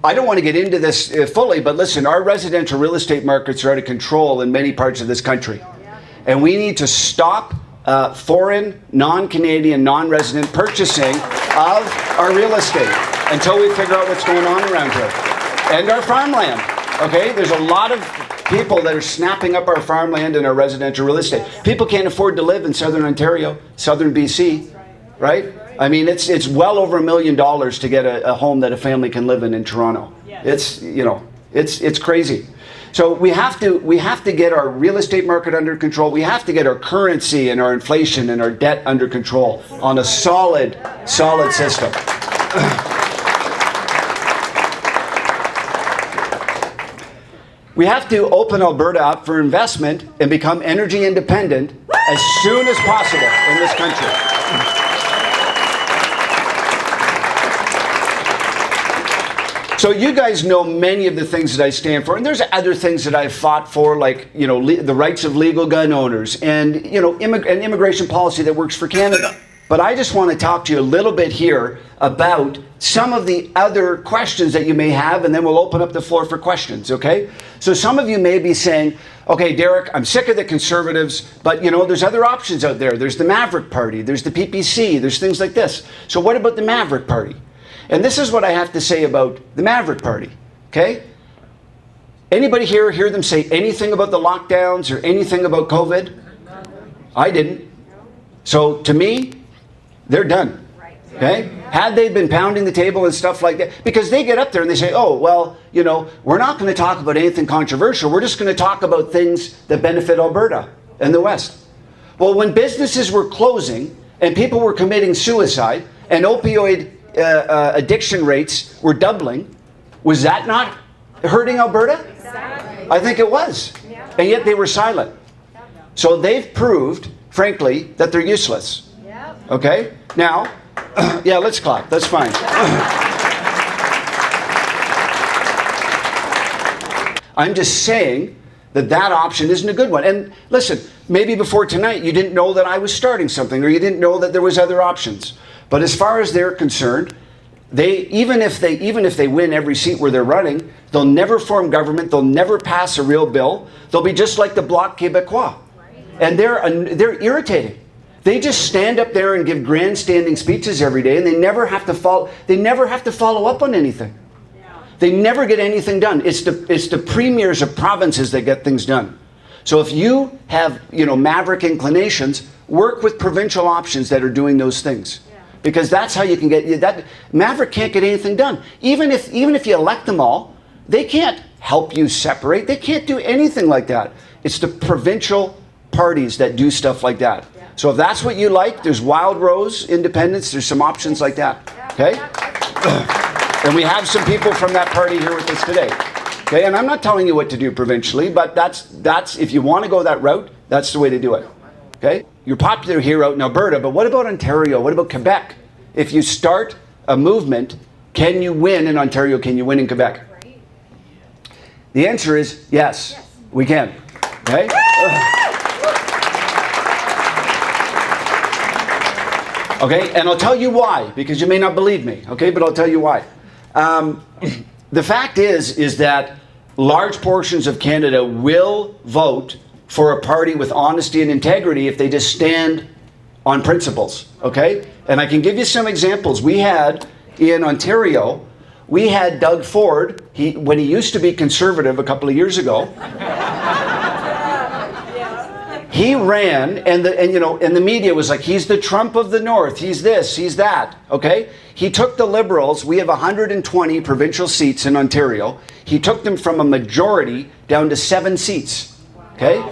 I don't want to get into this fully, but listen, our residential real estate markets are out of control in many parts of this country. And we need to stop foreign, non-Canadian, non-resident purchasing of our real estate until we figure out what's going on around here. And our farmland, okay? There's a lot of people that are snapping up our farmland and our residential real estate. People can't afford to live in southern Ontario, southern BC, right? I mean, it's well over $1 million to get a home that a family can live in Toronto. It's, you know, it's crazy. So we have to get our real estate market under control. We have to get our currency and our inflation and our debt under control on a solid system. We have to open Alberta up for investment and become energy independent as soon as possible in this country. So you guys know many of the things that I stand for, and there's other things that I've fought for, like, you know, the rights of legal gun owners and, you know, an immigration policy that works for Canada. But I just want to talk to you a little bit here about some of the other questions that you may have, and then we'll open up the floor for questions, okay? So some of you may be saying, okay, Derek, I'm sick of the Conservatives, but, you know, there's other options out there. There's the Maverick Party, there's the PPC, there's things like this. So what about the Maverick Party? And this is what I have to say about the Maverick Party, okay? Anybody here hear them say anything about the lockdowns or anything about COVID? I didn't. So to me, they're done, okay? Had they been pounding the table and stuff like that, because they get up there and they say, oh, well, you know, we're not going to talk about anything controversial. We're just going to talk about things that benefit Alberta and the West. Well, when businesses were closing and people were committing suicide and opioid addiction rates were doubling, was that not hurting Alberta? Exactly. I think it was. Yeah. And yet they were silent. So they've proved, frankly, that they're useless. Yep. Okay? Now, yeah, let's clap. That's fine. I'm just saying that option isn't a good one. And listen, maybe before tonight you didn't know that I was starting something, or you didn't know that there was other options. But as far as they're concerned, even if they win every seat where they're running, they'll never form government. They'll never pass a real bill. They'll be just like the Bloc Québécois, and they're irritating. They just stand up there and give grandstanding speeches every day, and they never have to follow up on anything. They never get anything done. It's the premiers of provinces that get things done. So if you have, you know, maverick inclinations, work with provincial options that are doing those things. Because that's how you can get that. Maverick can't get anything done. Even if you elect them all, they can't help you separate. They can't do anything like that. It's the provincial parties that do stuff like that. Yeah. So if that's what you like, there's Wild Rose Independence. There's some options like that. Okay? And we have some people from that party here with us today. Okay? And I'm not telling you what to do provincially, but that's if you want to go that route, that's the way to do it. Okay? You're popular here out in Alberta, but what about Ontario? What about Quebec? If you start a movement, can you win in Ontario? Can you win in Quebec? The answer is yes, we can. Okay? Okay, and I'll tell you why, because you may not believe me, okay, but I'll tell you why. The fact is that large portions of Canada will vote for a party with honesty and integrity if they just stand on principles, okay? And I can give you some examples. We had, in Ontario, we had Doug Ford, when he used to be Conservative a couple of years ago, he ran, and the media was like, he's the Trump of the North, he's this, he's that, okay? He took the Liberals, we have 120 provincial seats in Ontario, he took them from a majority down to 7 seats. Okay,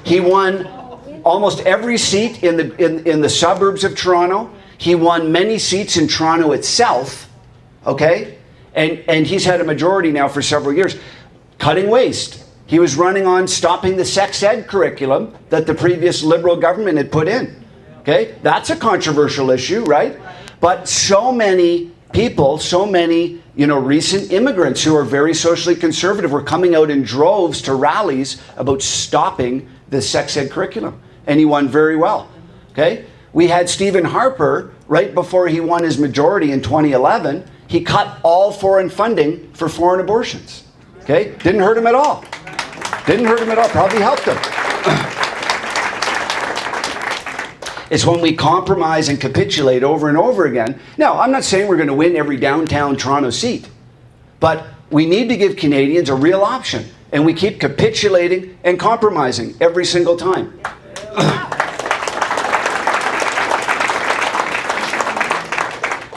he won almost every seat in the suburbs of Toronto. He won many seats in Toronto itself. Okay, and he's had a majority now for several years. Cutting waste. He was running on stopping the sex ed curriculum that the previous Liberal government had put in. Okay, that's a controversial issue, right? But so many people, so many, recent immigrants who are very socially conservative were coming out in droves to rallies about stopping the sex ed curriculum. And he won very well. Okay? We had Stephen Harper, right before he won his majority in 2011, he cut all foreign funding for foreign abortions. Okay? Didn't hurt him at all. Didn't hurt him at all. Probably helped him. It's when we compromise and capitulate over and over again. Now, I'm not saying we're going to win every downtown Toronto seat, but we need to give Canadians a real option, and we keep capitulating and compromising every single time.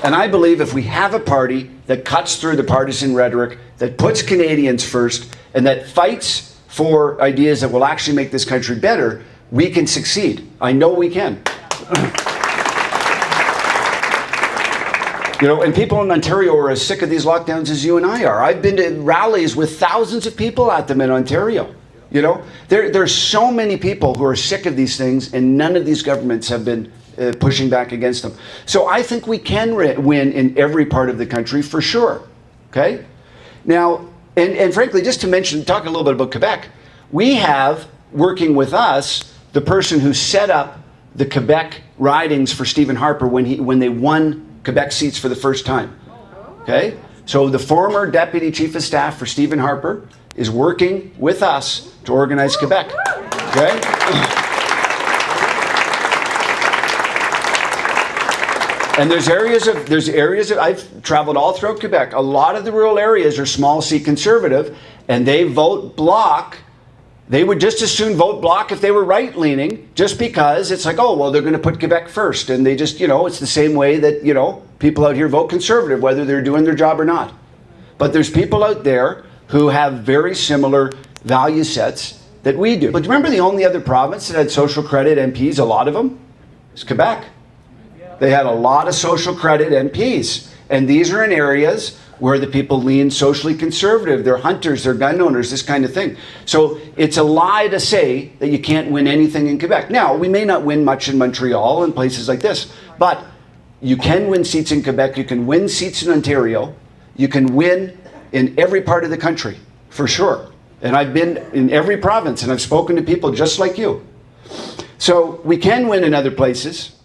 And I believe if we have a party that cuts through the partisan rhetoric, that puts Canadians first, and that fights for ideas that will actually make this country better, we can succeed. I know we can. You know, and people in Ontario are as sick of these lockdowns as you and I are. I've been to rallies with thousands of people at them in Ontario. You know, there's so many people who are sick of these things, and none of these governments have been pushing back against them. So I think we can win in every part of the country for sure. Okay? Now, and frankly, just to mention, talk a little bit about Quebec, we have, working with us, the person who set up the Quebec ridings for Stephen Harper when they won Quebec seats for the first time. Okay? So the former Deputy Chief of Staff for Stephen Harper is working with us to organize Quebec. Okay? And there's areas of, I've traveled all throughout Quebec. A lot of the rural areas are small C Conservative, and they vote Bloc. They would just as soon vote Bloc if they were right-leaning, just because it's like, oh, well, they're going to put Quebec first. And they just, you know, it's the same way that, you know, people out here vote Conservative, whether they're doing their job or not. But there's people out there who have very similar value sets that we do. But remember, the only other province that had social credit MPs, a lot of them, is Quebec. They had a lot of social credit MPs. And these are in areas where the people lean socially conservative. They're hunters, they're gun owners, this kind of thing. So it's a lie to say that you can't win anything in Quebec. Now, we may not win much in Montreal and places like this, but you can win seats in Quebec, you can win seats in Ontario, you can win in every part of the country, for sure. And I've been in every province, and I've spoken to people just like you. So we can win in other places.